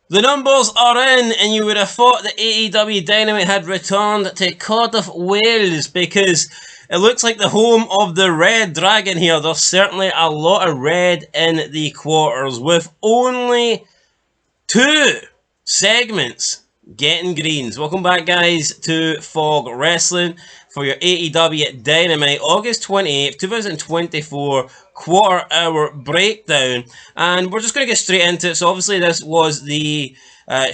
The numbers are in, and you would have thought that AEW Dynamite had returned to Cardiff, Wales, because it looks like the home of the Red Dragon here. There's certainly a lot of red in the quarters, with only 2 segments getting greens. Welcome back, guys, to Fog Wrestling for your AEW Dynamite August 28th, 2024 quarter hour breakdown. And we're just going to get straight into it. So obviously this was the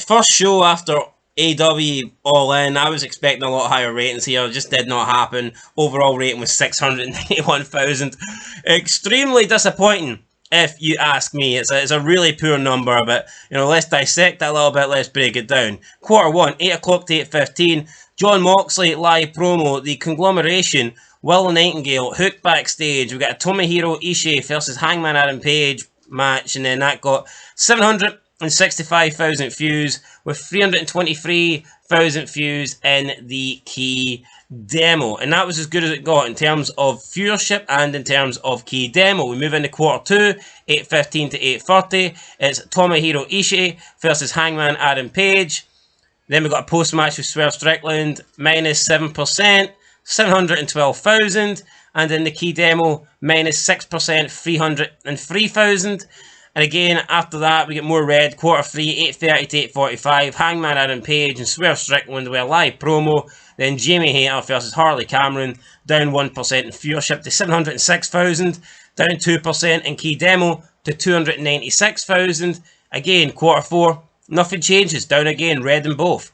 first show after AEW All In. I was expecting a lot higher ratings here. It just did not happen. Overall rating was 691,000. Extremely disappointing, if you ask me. It's a really poor number, but let's dissect that a little bit. Let's break it down. Quarter 1, 8 o'clock to 8:15. John Moxley live promo. The conglomeration, Will Nightingale, Hook backstage. We got a Tomohiro Ishii versus Hangman Adam Page match, and then that got 765,000 views with 323,000 views in the key demo, and that was as good as it got in terms of viewership and in terms of key demo. We move into quarter 2, 8:15 to 8:30. It's Tomohiro Ishii versus Hangman Adam Page. Then we got a post match with Swerve Strickland, minus 7%, 712,000, and in the key demo, minus 6%, 303,000. And again, after that, we get more red. Quarter 3, 8:30 to 8:45. Hangman Adam Page and Swerve Strickland with a live promo. Then Jamie Hayter versus Harley Cameron, down 1% in viewership to 706,000. Down 2% in key demo to 296,000. Again, quarter 4, nothing changes. Down again, red in both.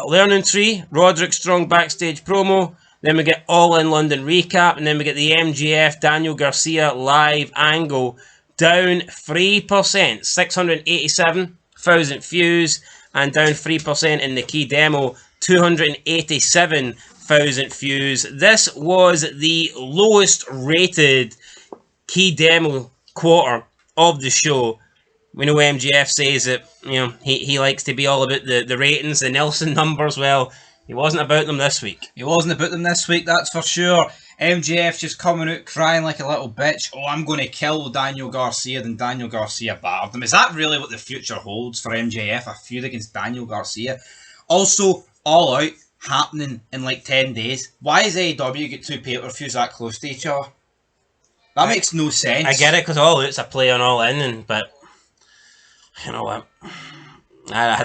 Learning Tree, Roderick Strong backstage promo. Then we get All In London recap. And then we get the MJF Daniel Garcia live angle. Down 3%, 687,000 views, and down 3% in the key demo, 287,000 views. This was the lowest rated key demo quarter of the show. We know MJF says that he likes to be all about the ratings, the Nelson numbers. Well, he wasn't about them this week. He wasn't about them this week, that's for sure. MJF just coming out crying like a little bitch. Oh, I'm going to kill Daniel Garcia. Then Daniel Garcia battered him. Is that really what the future holds for MJF? A feud against Daniel Garcia? Also, All Out happening in like 10 days. Why is AEW get 2 pay-per-views that close to each other? That makes no sense. I get it, because All Out's a play on All In, but you know what? I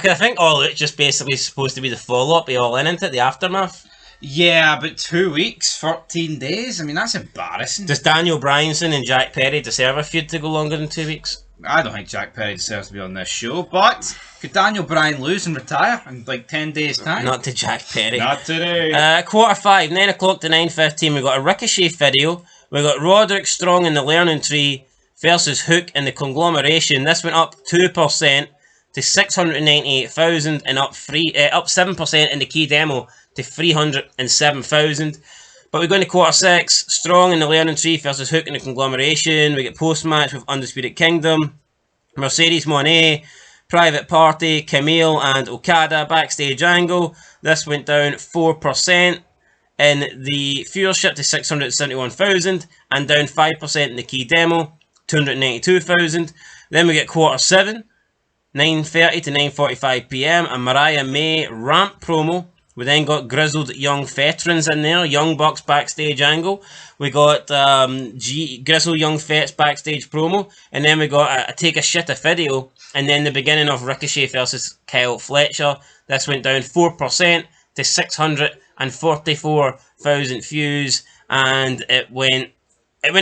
think All Out just basically supposed to be the follow-up of All In, isn't it? The aftermath. Yeah, but 2 weeks, 13 days? I mean, that's embarrassing. Does Daniel Bryanson and Jack Perry deserve a feud to go longer than 2 weeks? I don't think Jack Perry deserves to be on this show, but could Daniel Bryan lose and retire in like 10 days' time? Not to Jack Perry. Not today. Quarter 5, 9 o'clock to 9:15. We got a Ricochet video. We got Roderick Strong in the Learning Tree versus Hook in the conglomeration. This went up 2% to 698,000 and up 7% in the key demo to 307,000. But we're going to quarter 6, Strong in the Learning Tree versus Hook in the conglomeration. We get post-match with Undisputed Kingdom, Mercedes Moné, Private Party, Camille and Okada backstage angle. This went down 4% in the viewership to 671,000 and down 5% in the key demo, 292,000. Then we get quarter 7, 9:30 to 9:45 p.m. a Mariah May ramp promo. We then got grizzled young veterans in there, Young Bucks backstage angle. We got grizzled young vets backstage promo, and then we got a take a shit a video, and then the beginning of Ricochet versus Kyle Fletcher. This went down 4% to 644,000 views, and it went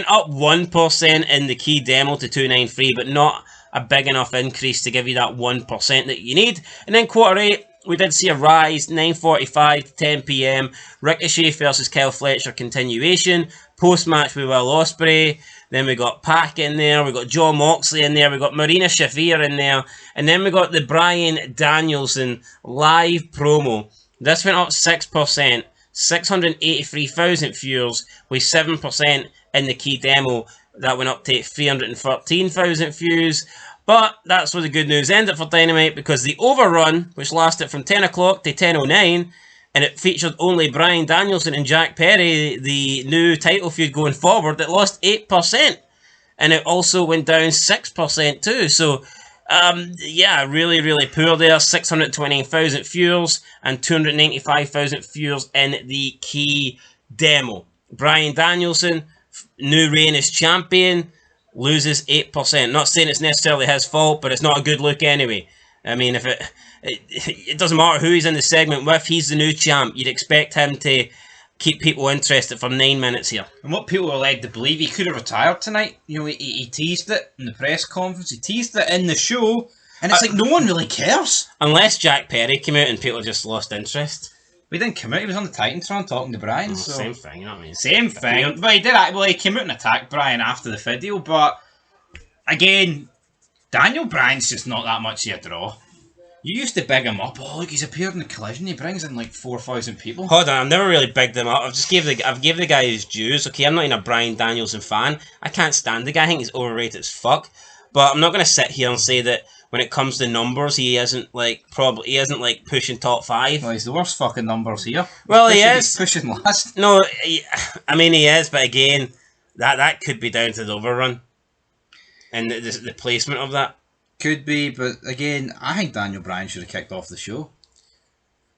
up 1% in the key demo to 293, but not a big enough increase to give you that 1% that you need. And then quarter 8, we did see a rise, 9:45 to 10 p.m. Ricochet versus Kyle Fletcher continuation. Post-match with Will Ospreay. Then we got Pac in there. We got John Moxley in there. We got Marina Shafir in there. And then we got the Bryan Danielson live promo. This went up 6%. 683,000 viewers with 7% in the key demo. That went up to 313,000 views. But that's where the good news ended for Dynamite, because the Overrun, which lasted from 10 o'clock to 10:09, and it featured only Bryan Danielson and Jack Perry, the new title feud going forward, it lost 8%. And it also went down 6% too. So Yeah, really, really poor there. 629,000 viewers and 295,000 viewers in the key demo. Bryan Danielson, new reign as champion, loses 8%. Not saying it's necessarily his fault, but it's not a good look anyway. I mean, if it doesn't matter who he's in the segment with, he's the new champ. You'd expect him to keep people interested for 9 minutes here. And what people are led to believe, he could have retired tonight. You know, he teased it in the press conference, he teased it in the show, and it's like no one really cares. Unless Jack Perry came out and people just lost interest. He didn't come out, he was on the Titantron talking to Bryan. So. Same thing, you know what I mean? Same thing. But he came out and attacked Bryan after the video, but again, Daniel Bryan's just not that much of a draw. You used to big him up. Oh, look, he's appeared in the Collision. He brings in like 4,000 people. Hold on, I've never really bigged him up. I've gave the guy his dues. Okay, I'm not even a Bryan Danielson fan. I can't stand the guy. I think he's overrated as fuck. But I'm not going to sit here and say that when it comes to numbers, he isn't pushing top 5. Well, he's the worst fucking numbers here. Well, he is. He's pushing last. No, I mean he is, but again, that could be down to the overrun and the placement of that. Could be, but again, I think Daniel Bryan should have kicked off the show.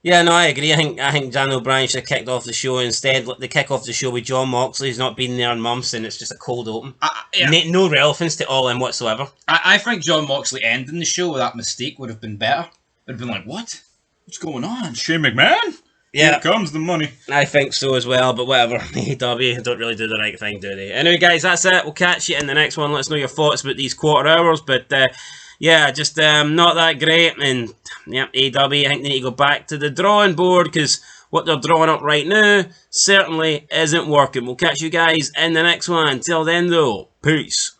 Yeah, no, I agree. I think Daniel Bryan should have kicked off the show instead. They kick off the show with Jon Moxley, who's not been there in months, and it's just a cold open. Yeah. No relevance to All In whatsoever. I think Jon Moxley ending the show with that mistake would have been better. It would have been like, what? What's going on? Shane McMahon? Yeah. Here comes the money. I think so as well, but whatever. AEW don't really do the right thing, do they? Anyway, guys, that's it. We'll catch you in the next one. Let us know your thoughts about these quarter hours, but yeah, just not that great. And yeah, AEW, I think they need to go back to the drawing board because what they're drawing up right now certainly isn't working. We'll catch you guys in the next one. Until then, though, peace.